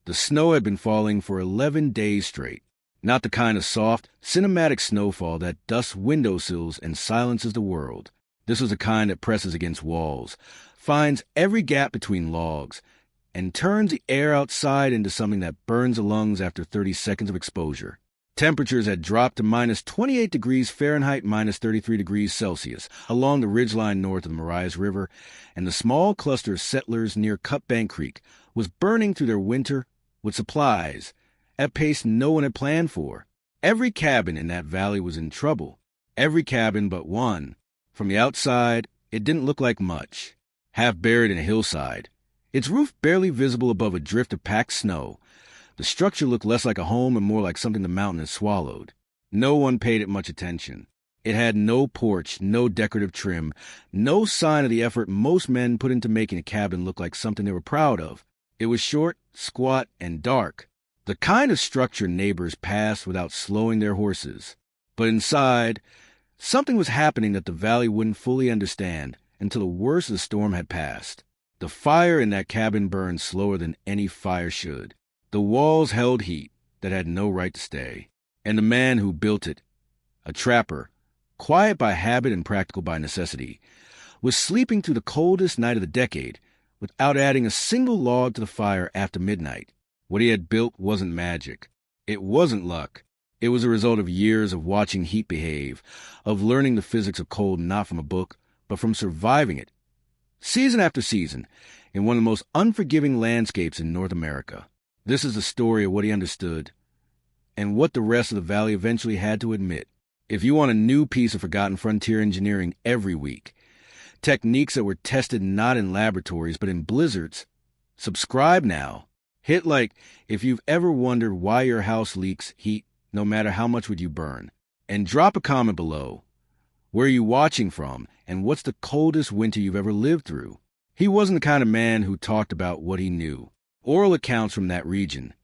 The snow had been falling for 11 days straight. Not the kind of soft, cinematic snowfall that dusts windowsills and silences the world. This was the kind that presses against walls, finds every gap between logs, and turns the air outside into something that burns the lungs after 30 seconds of exposure. Temperatures had dropped to minus 28 degrees Fahrenheit, minus 33 degrees Celsius, along the ridgeline north of the Marias River, and the small cluster of settlers near Cutbank Creek was burning through their winter with supplies at a pace no one had planned for. Every cabin in that valley was in trouble. Every cabin but one. From the outside, it didn't look like much. Half buried in a hillside, its roof barely visible above a drift of packed snow, the structure looked less like a home and more like something the mountain had swallowed. No one paid it much attention. It had no porch, no decorative trim, no sign of the effort most men put into making a cabin look like something they were proud of. It was short, squat, and dark. The kind of structure neighbors passed without slowing their horses. But inside, something was happening that the valley wouldn't fully understand until the worst of the storm had passed. The fire in that cabin burned slower than any fire should. The walls held heat that had no right to stay. And the man who built it, a trapper, quiet by habit and practical by necessity, was sleeping through the coldest night of the decade without adding a single log to the fire after midnight. What he had built wasn't magic. It wasn't luck. It was a result of years of watching heat behave, of learning the physics of cold not from a book, but from surviving it, season after season, in one of the most unforgiving landscapes in North America. This is the story of what he understood, and what the rest of the valley eventually had to admit. If you want a new piece of forgotten frontier engineering every week, techniques that were tested not in laboratories but in blizzards, subscribe now. Hit like if you've ever wondered why your house leaks heat no matter how much would you burn. And drop a comment below. Where are you watching from, and what's the coldest winter you've ever lived through? He wasn't the kind of man who talked about what he knew. Oral accounts from that region,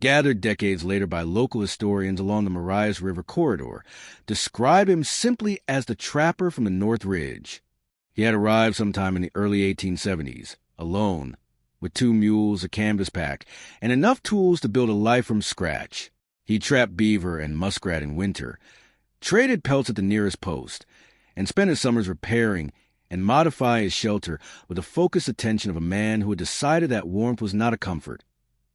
gathered decades later by local historians along the Marias River corridor, describe him simply as the trapper from the North Ridge. He had arrived sometime in the early 1870s, alone, with 2 mules, a canvas pack, and enough tools to build a life from scratch. He trapped beaver and muskrat in winter, traded pelts at the nearest post, and spent his summers repairing and modifying his shelter with the focused attention of a man who had decided that warmth was not a comfort.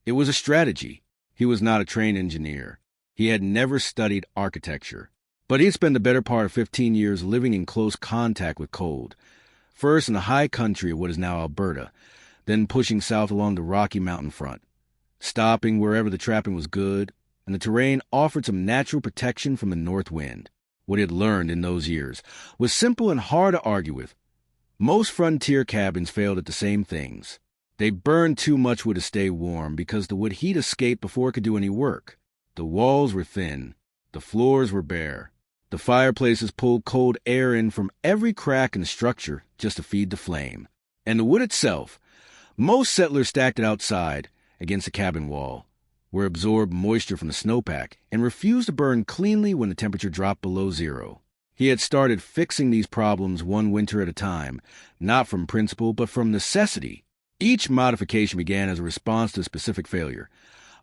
It was a strategy. He was not a trained engineer. He had never studied architecture. But he had spent the better part of 15 years living in close contact with cold, first in the high country of what is now Alberta, then pushing south along the Rocky Mountain front, stopping wherever the trapping was good, and the terrain offered some natural protection from the north wind. What he had learned in those years was simple and hard to argue with. Most frontier cabins failed at the same things. They burned too much wood to stay warm because the wood heat escaped before it could do any work. The walls were thin. The floors were bare. The fireplaces pulled cold air in from every crack in the structure just to feed the flame. And the wood itself, most settlers stacked it outside against the cabin wall, where it absorbed moisture from the snowpack and refused to burn cleanly when the temperature dropped below zero. He had started fixing these problems one winter at a time, not from principle but from necessity. Each modification began as a response to a specific failure: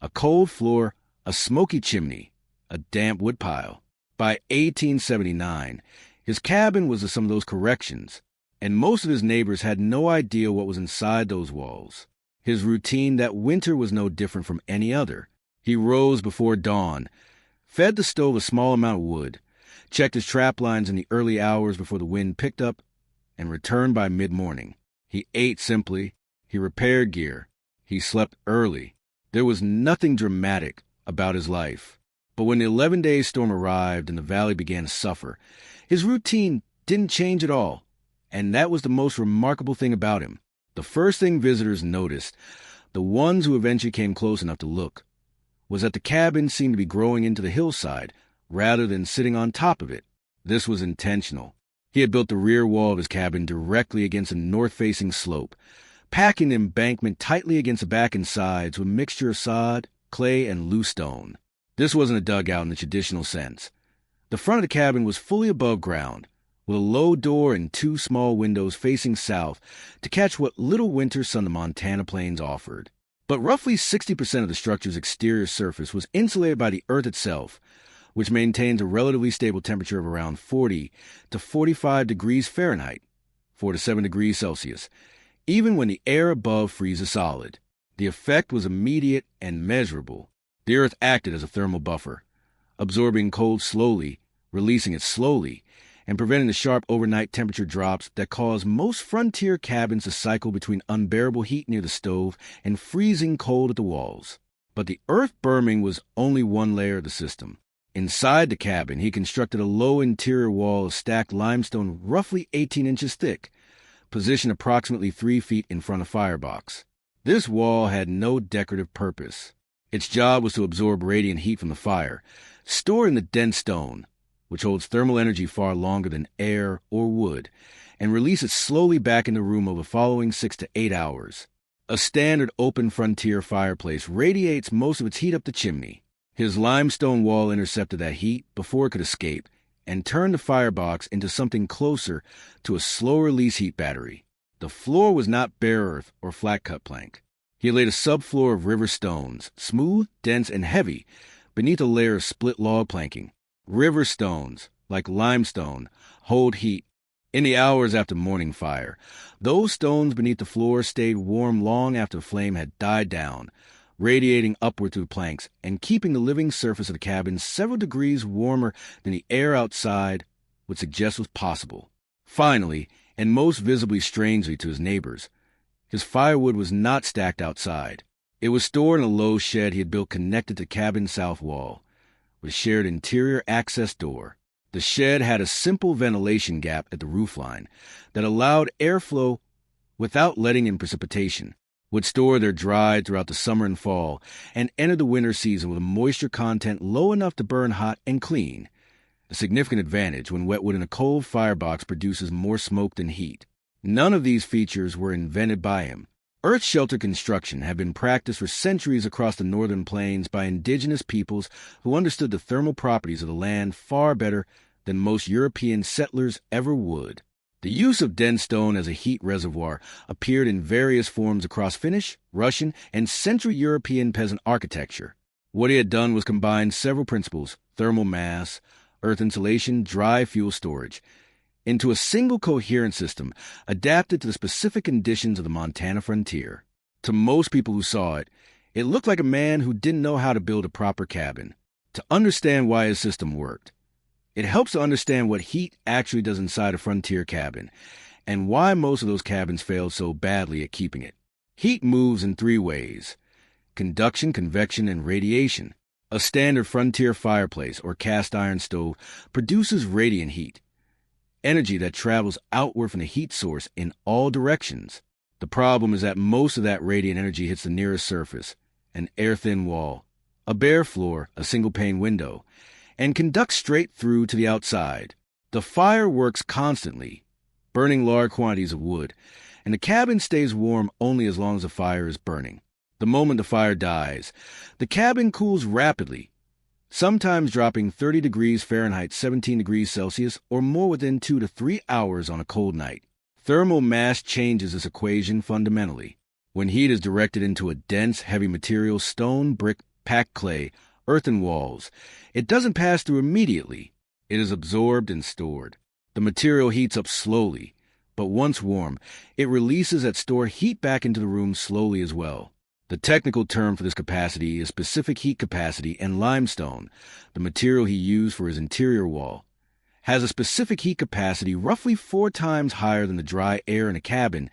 a cold floor, a smoky chimney, a damp woodpile. By 1879, his cabin was some of those corrections, and most of his neighbors had no idea what was inside those walls. His routine that winter was no different from any other. He rose before dawn, fed the stove a small amount of wood, checked his trap lines in the early hours before the wind picked up, and returned by mid-morning. He ate simply. He repaired gear. He slept early. There was nothing dramatic about his life. But when the 11-day storm arrived and the valley began to suffer, his routine didn't change at all. And that was the most remarkable thing about him. The first thing visitors noticed, the ones who eventually came close enough to look, was that the cabin seemed to be growing into the hillside rather than sitting on top of it. This was intentional. He had built the rear wall of his cabin directly against a north-facing slope, packing the embankment tightly against the back and sides with a mixture of sod, clay, and loose stone. This wasn't a dugout in the traditional sense. The front of the cabin was fully above ground, with a low door and 2 small windows facing south to catch what little winter sun the Montana plains offered. But roughly 60% of the structure's exterior surface was insulated by the Earth itself, which maintains a relatively stable temperature of around 40 to 45 degrees Fahrenheit, 4 to 7 degrees Celsius, even when the air above freezes solid. The effect was immediate and measurable. The Earth acted as a thermal buffer, absorbing cold slowly, releasing it slowly, and preventing the sharp overnight temperature drops that cause most frontier cabins to cycle between unbearable heat near the stove and freezing cold at the walls. But the earth berming was only one layer of the system. Inside the cabin, he constructed a low interior wall of stacked limestone roughly 18 inches thick, positioned approximately 3 feet in front of firebox. This wall had no decorative purpose. Its job was to absorb radiant heat from the fire, stored in the dense stone, which holds thermal energy far longer than air or wood, and release it slowly back into the room over the following 6 to 8 hours. A standard open frontier fireplace radiates most of its heat up the chimney. His limestone wall intercepted that heat before it could escape and turned the firebox into something closer to a slow-release heat battery. The floor was not bare earth or flat-cut plank. He laid a subfloor of river stones, smooth, dense, and heavy, beneath a layer of split log planking. River stones, like limestone, hold heat. In the hours after morning fire, those stones beneath the floor stayed warm long after the flame had died down, radiating upward through the planks and keeping the living surface of the cabin several degrees warmer than the air outside would suggest was possible. Finally, and most visibly strangely to his neighbors, his firewood was not stacked outside. It was stored in a low shed he had built connected to the cabin's south wall, with a shared interior access door. The shed had a simple ventilation gap at the roofline that allowed airflow without letting in precipitation, would store their dried throughout the summer and fall, and enter the winter season with a moisture content low enough to burn hot and clean, a significant advantage when wet wood in a cold firebox produces more smoke than heat. None of these features were invented by him. Earth shelter construction had been practiced for centuries across the northern plains by indigenous peoples who understood the thermal properties of the land far better than most European settlers ever would. The use of dense stone as a heat reservoir appeared in various forms across Finnish, Russian, and Central European peasant architecture. What he had done was combine several principles, thermal mass, earth insulation, dry fuel storage, into a single coherent system adapted to the specific conditions of the Montana frontier. To most people who saw it, it looked like a man who didn't know how to build a proper cabin. To understand why his system worked, it helps to understand what heat actually does inside a frontier cabin, and why most of those cabins failed so badly at keeping it. Heat moves in 3 ways: conduction, convection, and radiation. A standard frontier fireplace or cast iron stove produces radiant heat, energy that travels outward from the heat source in all directions. The problem is that most of that radiant energy hits the nearest surface, an air-thin wall, a bare floor, a single-pane window, and conducts straight through to the outside. The fire works constantly, burning large quantities of wood, and the cabin stays warm only as long as the fire is burning. The moment the fire dies, the cabin cools rapidly, sometimes dropping 30 degrees Fahrenheit, 17 degrees Celsius, or more within 2 to 3 hours on a cold night. Thermal mass changes this equation fundamentally. When heat is directed into a dense, heavy material, stone, brick, packed clay, earthen walls, it doesn't pass through immediately. It is absorbed and stored. The material heats up slowly, but once warm, it releases that stored heat back into the room slowly as well. The technical term for this capacity is specific heat capacity, and limestone, the material he used for his interior wall, has a specific heat capacity roughly 4 times higher than the dry air in a cabin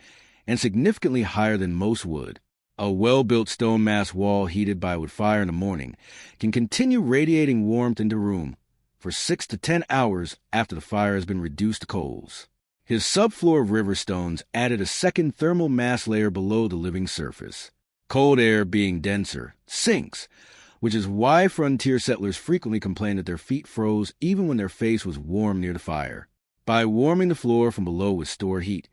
and significantly higher than most wood. A well-built stone mass wall heated by wood fire in the morning can continue radiating warmth into the room for 6 to 10 hours after the fire has been reduced to coals. His subfloor of river stones added a second thermal mass layer below the living surface. Cold air, being denser, sinks, which is why frontier settlers frequently complained that their feet froze even when their face was warm near the fire. By warming the floor from below with stored heat,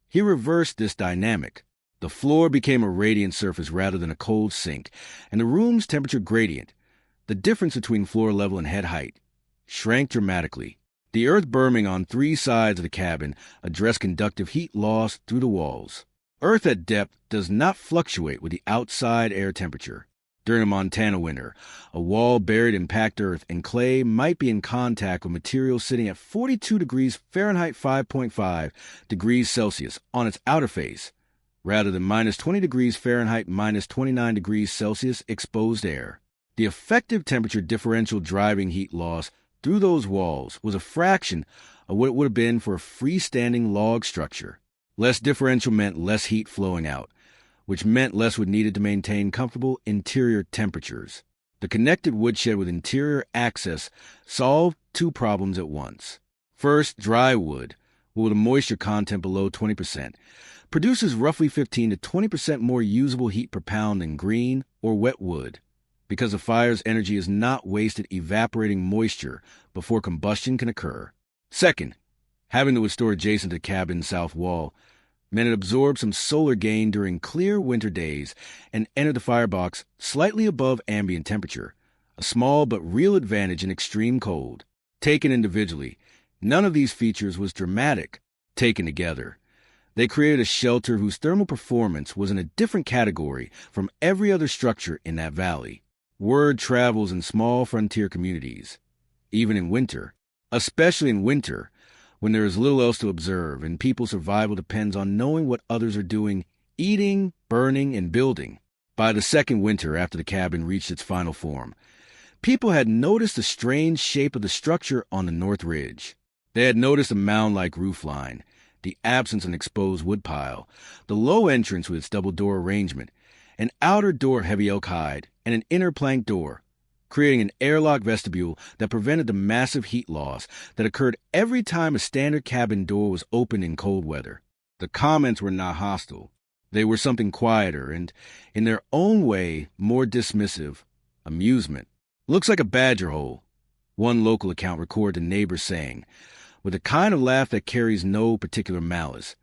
he reversed this dynamic. The floor became a radiant surface rather than a cold sink, and the room's temperature gradient, the difference between floor level and head height, shrank dramatically. The earth berming on 3 sides of the cabin addressed conductive heat loss through the walls. Earth at depth does not fluctuate with the outside air temperature. During a Montana winter, a wall buried in packed earth and clay might be in contact with material sitting at 42 degrees Fahrenheit 5.5 degrees Celsius on its outer face, rather than minus 20 degrees Fahrenheit minus 29 degrees Celsius exposed air. The effective temperature differential driving heat loss through those walls was a fraction of what it would have been for a freestanding log structure. Less differential meant less heat flowing out, which meant less would needed to maintain comfortable interior temperatures. The connected woodshed with interior access solved two problems at once. First, dry wood, with a moisture content below 20%, produces roughly 15 to 20% more usable heat per pound than green or wet wood, because the fire's energy is not wasted evaporating moisture before combustion can occur. Second, having the wood stored adjacent to the cabin's south wall meant it absorbed some solar gain during clear winter days and entered the firebox slightly above ambient temperature, a small but real advantage in extreme cold. Taken individually, none of these features was dramatic. Taken together, they created a shelter whose thermal performance was in a different category from every other structure in that valley. Word travels in small frontier communities, even in winter, especially in winter, when there is little else to observe and people's survival depends on knowing what others are doing, eating, burning, and building. By the second winter after the cabin reached its final form, people had noticed the strange shape of the structure on the north ridge. They had noticed a mound-like roofline, the absence of an exposed woodpile, the low entrance with its double-door arrangement, an outer door of heavy elk hide, and an inner plank door, creating an airlock vestibule that prevented the massive heat loss that occurred every time a standard cabin door was opened in cold weather. The comments were not hostile. They were something quieter and, in their own way, more dismissive. Amusement. "Looks like a badger hole," one local account recorded the neighbors saying, with a kind of laugh that carries no particular malice.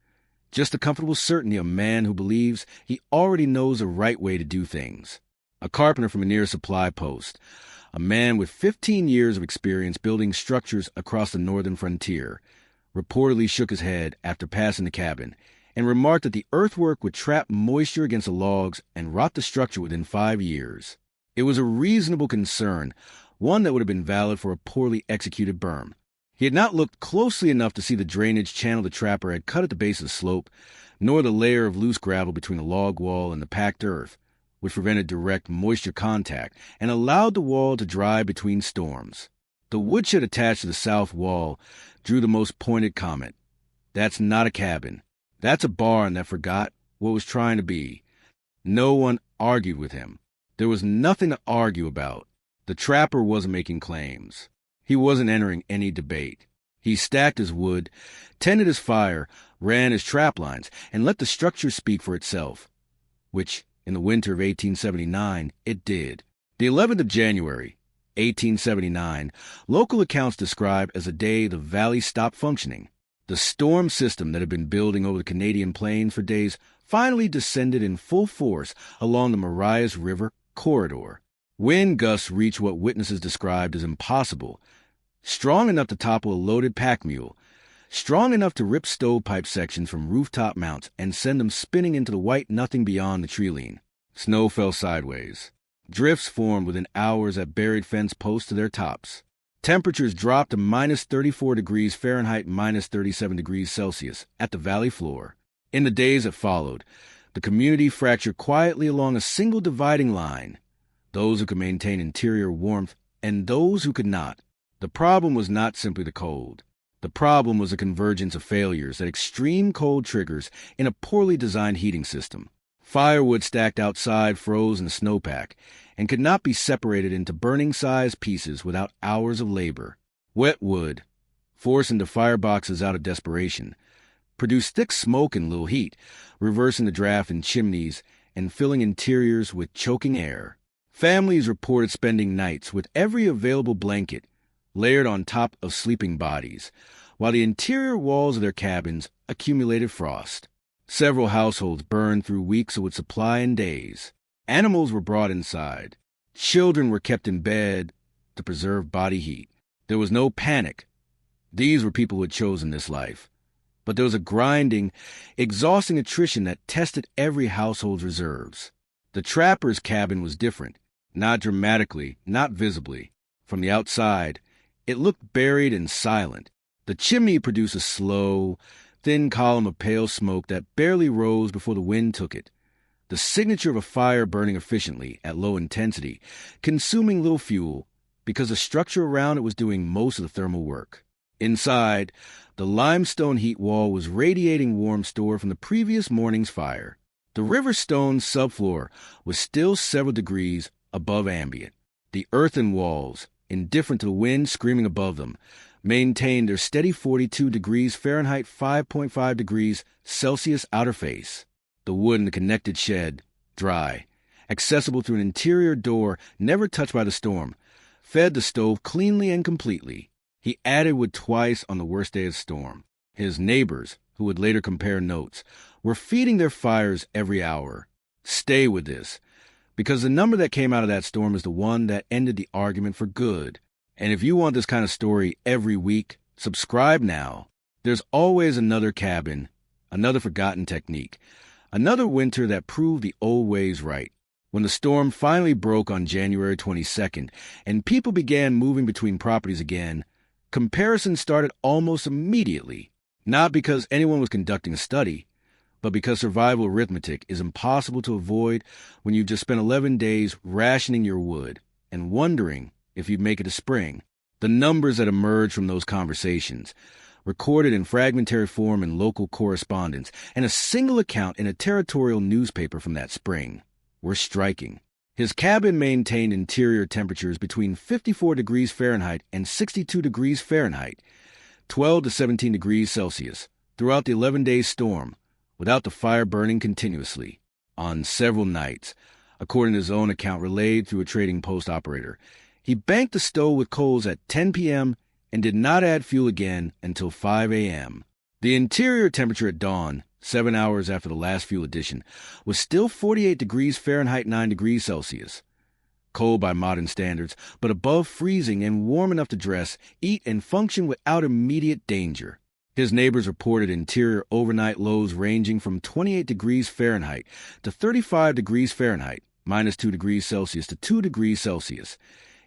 Just the comfortable certainty of a man who believes he already knows the right way to do things. A carpenter from a near supply post, a man with 15 years of experience building structures across the northern frontier, reportedly shook his head after passing the cabin and remarked that the earthwork would trap moisture against the logs and rot the structure within 5 years. It was a reasonable concern, one that would have been valid for a poorly executed berm. He had not looked closely enough to see the drainage channel the trapper had cut at the base of the slope, nor the layer of loose gravel between the log wall and the packed earth, which prevented direct moisture contact and allowed the wall to dry between storms. The woodshed attached to the south wall drew the most pointed comment. "That's not a cabin. That's a barn that forgot what it was trying to be." No one argued with him. There was nothing to argue about. The trapper wasn't making claims. He wasn't entering any debate. He stacked his wood, tended his fire, ran his trap lines, and let the structure speak for itself, which, in the winter of 1879, it did. The 11th of January, 1879, local accounts describe as a day the valley stopped functioning. The storm system that had been building over the Canadian plains for days finally descended in full force along the Marias River corridor. Wind gusts reached what witnesses described as impossible, strong enough to topple a loaded pack mule, strong enough to rip stovepipe sections from rooftop mounts and send them spinning into the white nothing beyond the tree-line. Snow fell sideways. Drifts formed within hours at buried fence posts to their tops. Temperatures dropped to minus 34 degrees Fahrenheit, minus 37 degrees Celsius at the valley floor. In the days that followed, the community fractured quietly along a single dividing line, those who could maintain interior warmth and those who could not. The problem was not simply the cold. The problem was a convergence of failures that extreme cold triggers in a poorly designed heating system. Firewood stacked outside froze in the snowpack and could not be separated into burning-sized pieces without hours of labor. Wet wood, forced into fireboxes out of desperation, produced thick smoke and little heat, reversing the draft in chimneys and filling interiors with choking air. Families reported spending nights with every available blanket layered on top of sleeping bodies, while the interior walls of their cabins accumulated frost. Several households burned through weeks of wood supply in days. Animals were brought inside. Children were kept in bed to preserve body heat. There was no panic. These were people who had chosen this life. But there was a grinding, exhausting attrition that tested every household's reserves. The trapper's cabin was different, not dramatically, not visibly. From the outside, it looked buried and silent. The chimney produced a slow, thin column of pale smoke that barely rose before the wind took it. The signature of a fire burning efficiently at low intensity, consuming little fuel, because the structure around it was doing most of the thermal work. Inside, the limestone heat wall was radiating warm stored from the previous morning's fire. The river stone subfloor was still several degrees above ambient. The earthen walls, indifferent to the wind screaming above them, maintained their steady 42 degrees Fahrenheit 5.5 degrees Celsius outer face. The wood in the connected shed, dry, accessible through an interior door never touched by the storm, fed the stove cleanly and completely. He added wood twice on the worst day of the storm. His neighbors, who would later compare notes, were feeding their fires every hour. Stay with this, because the number that came out of that storm is the one that ended the argument for good. And if you want this kind of story every week, subscribe now. There's always another cabin, another forgotten technique, another winter that proved the old ways right. When the storm finally broke on January 22nd and people began moving between properties again, comparisons started almost immediately. Not because anyone was conducting a study, but because survival arithmetic is impossible to avoid when you've just spent 11 days rationing your wood and wondering if you'd make it to spring. The numbers that emerged from those conversations, recorded in fragmentary form in local correspondence, and a single account in a territorial newspaper from that spring, were striking. His cabin maintained interior temperatures between 54 degrees Fahrenheit and 62 degrees Fahrenheit, 12 to 17 degrees Celsius, throughout the 11-day storm, without the fire burning continuously. On several nights, according to his own account relayed through a trading post operator, he banked the stove with coals at 10 p.m. and did not add fuel again until 5 a.m. The interior temperature at dawn, 7 hours after the last fuel addition, was still 48 degrees Fahrenheit 9 degrees Celsius. Cold by modern standards, but above freezing and warm enough to dress, eat, and function without immediate danger. His neighbors reported interior overnight lows ranging from 28 degrees Fahrenheit to 35 degrees Fahrenheit, minus 2 degrees Celsius to 2 degrees Celsius.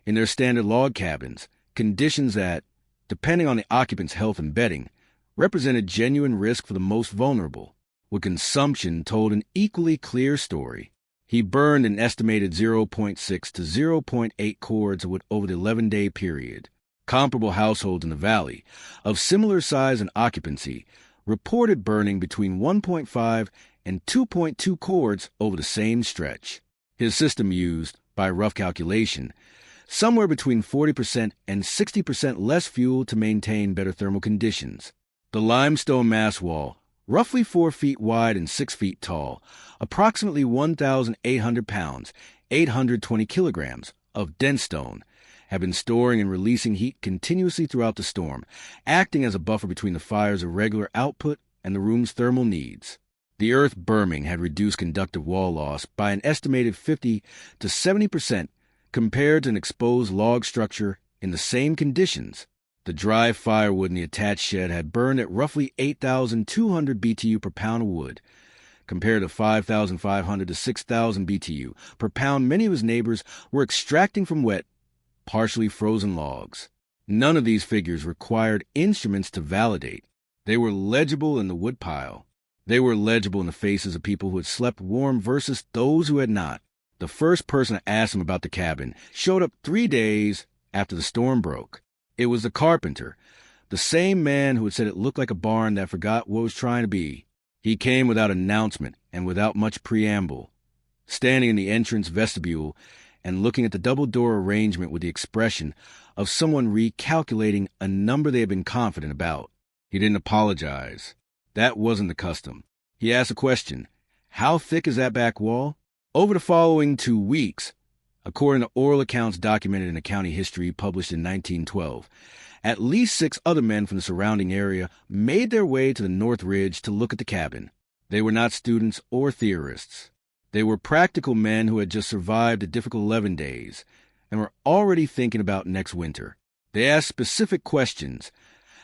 In their standard log cabins, conditions that, depending on the occupant's health and bedding, represented genuine risk for the most vulnerable, with consumption told an equally clear story. He burned an estimated 0.6 to 0.8 cords of wood over the 11-day period. Comparable households in the valley, of similar size and occupancy, reported burning between 1.5 and 2.2 cords over the same stretch. His system used, by rough calculation, somewhere between 40% and 60% less fuel to maintain better thermal conditions. The limestone mass wall, roughly 4 feet wide and 6 feet tall, approximately 1,800 pounds, 820 kilograms, of dense stone, had been storing and releasing heat continuously throughout the storm, acting as a buffer between the fire's irregular output and the room's thermal needs. The earth berming had reduced conductive wall loss by an estimated 50 to 70% compared to an exposed log structure in the same conditions. The dry firewood in the attached shed had burned at roughly 8,200 BTU per pound of wood, compared to 5,500 to 6,000 BTU per pound many of his neighbors were extracting from wet, partially frozen logs. None of these figures required instruments to validate. They were legible in the woodpile. They were legible in the faces of people who had slept warm versus those who had not. The first person to ask him about the cabin showed up 3 days after the storm broke. It was the carpenter, the same man who had said it looked like a barn that forgot what it was trying to be. He came without announcement and without much preamble, standing in the entrance vestibule and looking at the double-door arrangement with the expression of someone recalculating a number they had been confident about. He didn't apologize. That wasn't the custom. He asked a question: how thick is that back wall? Over the following 2 weeks, according to oral accounts documented in a county history published in 1912, at least 6 other men from the surrounding area made their way to the North Ridge to look at the cabin. They were not students or theorists. They were practical men who had just survived a difficult 11 days and were already thinking about next winter. They asked specific questions.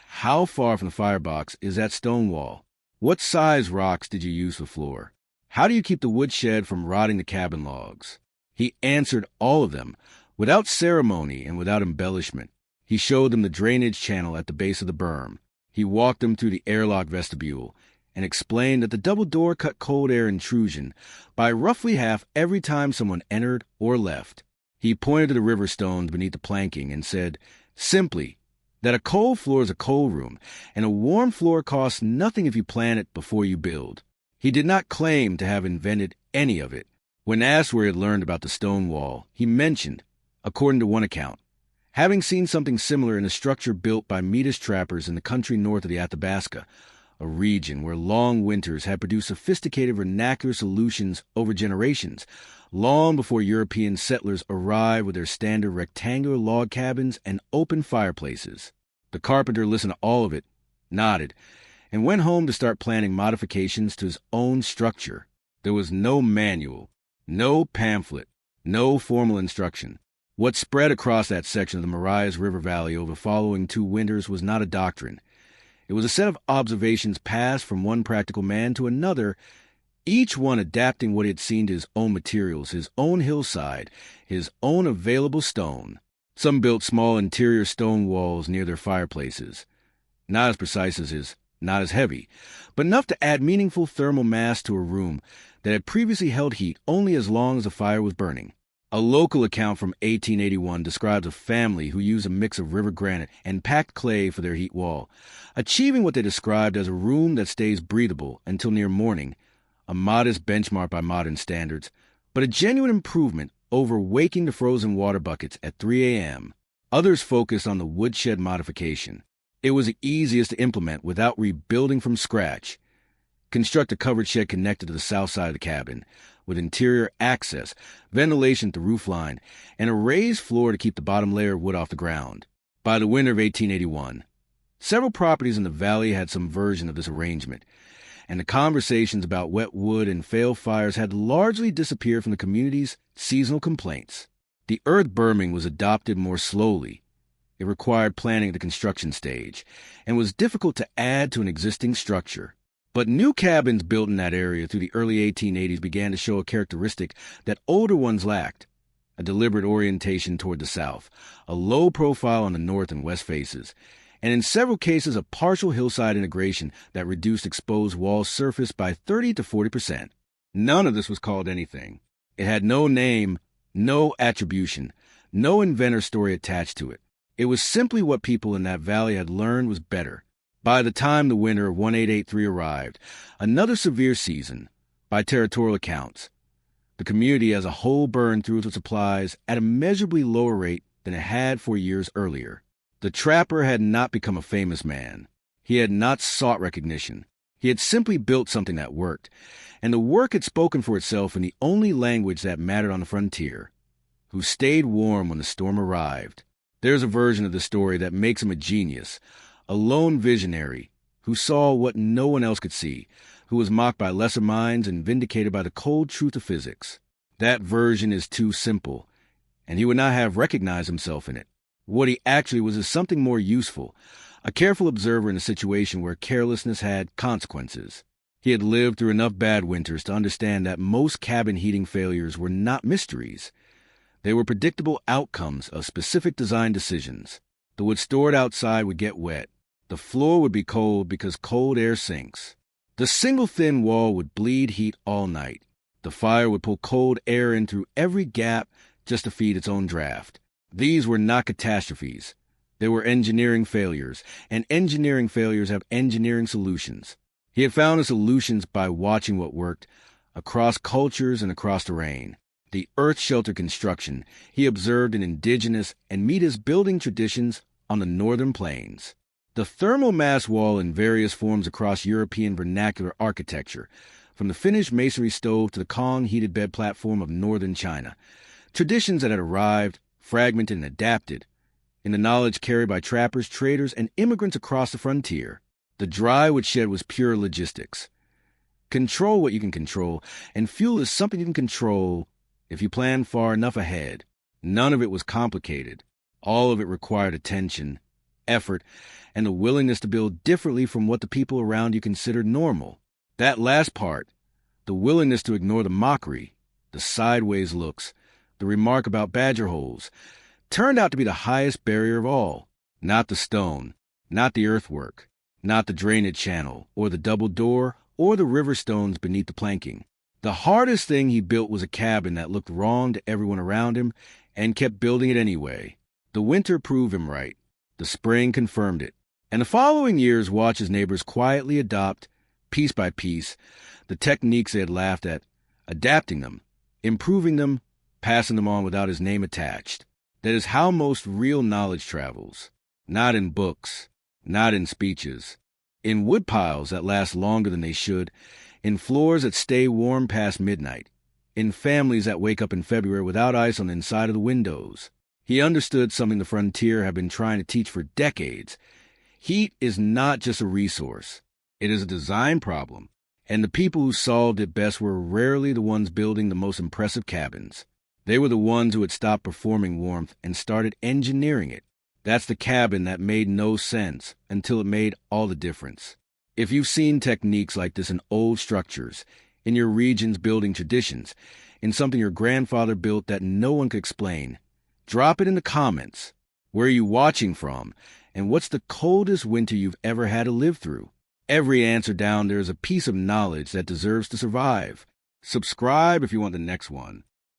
How far from the firebox is that stone wall? What size rocks did you use for floor? How do you keep the woodshed from rotting the cabin logs? He answered all of them, without ceremony and without embellishment. He showed them the drainage channel at the base of the berm. He walked them through the airlock vestibule and explained that the double door cut cold air intrusion by roughly half every time someone entered or left. He pointed to the river stones beneath the planking and said, simply, that a cold floor is a cold room, and a warm floor costs nothing if you plan it before you build. He did not claim to have invented any of it. When asked where he had learned about the stone wall, he mentioned, according to one account, having seen something similar in a structure built by Metis trappers in the country north of the Athabasca, a region where long winters had produced sophisticated vernacular solutions over generations, long before European settlers arrived with their standard rectangular log cabins and open fireplaces. The carpenter listened to all of it, nodded, and went home to start planning modifications to his own structure. There was no manual, no pamphlet, no formal instruction. What spread across that section of the Marias River Valley over the following 2 winters was not a doctrine. It was a set of observations passed from one practical man to another, each one adapting what he had seen to his own materials, his own hillside, his own available stone. Some built small interior stone walls near their fireplaces, not as precise as his, not as heavy, but enough to add meaningful thermal mass to a room that had previously held heat only as long as the fire was burning. A local account from 1881 describes a family who used a mix of river granite and packed clay for their heat wall, achieving what they described as a room that stays breathable until near morning, a modest benchmark by modern standards, but a genuine improvement over waking the frozen water buckets at 3 a.m. Others focused on the woodshed modification. It was the easiest to implement without rebuilding from scratch. Construct a covered shed connected to the south side of the cabin, with interior access, ventilation at the roofline, and a raised floor to keep the bottom layer of wood off the ground. By the winter of 1881, several properties in the valley had some version of this arrangement, and the conversations about wet wood and failed fires had largely disappeared from the community's seasonal complaints. The earth berming was adopted more slowly. It required planning at the construction stage, and was difficult to add to an existing structure. But new cabins built in that area through the early 1880s began to show a characteristic that older ones lacked: a deliberate orientation toward the south, a low profile on the north and west faces, and in several cases a partial hillside integration that reduced exposed wall surface by 30 to 40%. None of this was called anything. It had no name, no attribution, no inventor story attached to it. It was simply what people in that valley had learned was better. By the time the winter of 1883 arrived, another severe season, by territorial accounts, the community as a whole burned through its supplies at a measurably lower rate than it had 4 years earlier. The trapper had not become a famous man. He had not sought recognition. He had simply built something that worked, and the work had spoken for itself in the only language that mattered on the frontier, who stayed warm when the storm arrived. There's a version of the story that makes him a genius, a lone visionary who saw what no one else could see, who was mocked by lesser minds and vindicated by the cold truth of physics. That version is too simple, and he would not have recognized himself in it. What he actually was is something more useful, a careful observer in a situation where carelessness had consequences. He had lived through enough bad winters to understand that most cabin heating failures were not mysteries. They were predictable outcomes of specific design decisions. The wood stored outside would get wet. The floor would be cold because cold air sinks. The single thin wall would bleed heat all night. The fire would pull cold air in through every gap just to feed its own draft. These were not catastrophes. They were engineering failures, and engineering failures have engineering solutions. He had found the solutions by watching what worked across cultures and across terrain. The earth shelter construction he observed in indigenous and Metis building traditions on the northern plains. The thermal mass wall in various forms across European vernacular architecture, from the Finnish masonry stove to the Kong-heated bed platform of northern China. Traditions that had arrived, fragmented and adapted, in the knowledge carried by trappers, traders, and immigrants across the frontier. The dry woodshed was pure logistics. Control what you can control, and fuel is something you can control if you plan far enough ahead. None of it was complicated. All of it required attention effort, and the willingness to build differently from what the people around you considered normal. That last part, the willingness to ignore the mockery, the sideways looks, the remark about badger holes, turned out to be the highest barrier of all. Not the stone, not the earthwork, not the drainage channel, or the double door, or the river stones beneath the planking. The hardest thing he built was a cabin that looked wrong to everyone around him and kept building it anyway. The winter proved him right. The spring confirmed it. And the following years watched his neighbors quietly adopt, piece by piece, the techniques they had laughed at, adapting them, improving them, passing them on without his name attached. That is how most real knowledge travels. Not in books, not in speeches, in woodpiles that last longer than they should, in floors that stay warm past midnight, in families that wake up in February without ice on the inside of the windows. He understood something the frontier had been trying to teach for decades. Heat is not just a resource. It is a design problem, and the people who solved it best were rarely the ones building the most impressive cabins. They were the ones who had stopped performing warmth and started engineering it. That's the cabin that made no sense until it made all the difference. If you've seen techniques like this in old structures, in your region's building traditions, in something your grandfather built that no one could explain, drop it in the comments. Where are you watching from? And what's the coldest winter you've ever had to live through? Every answer down there is a piece of knowledge that deserves to survive. Subscribe if you want the next one.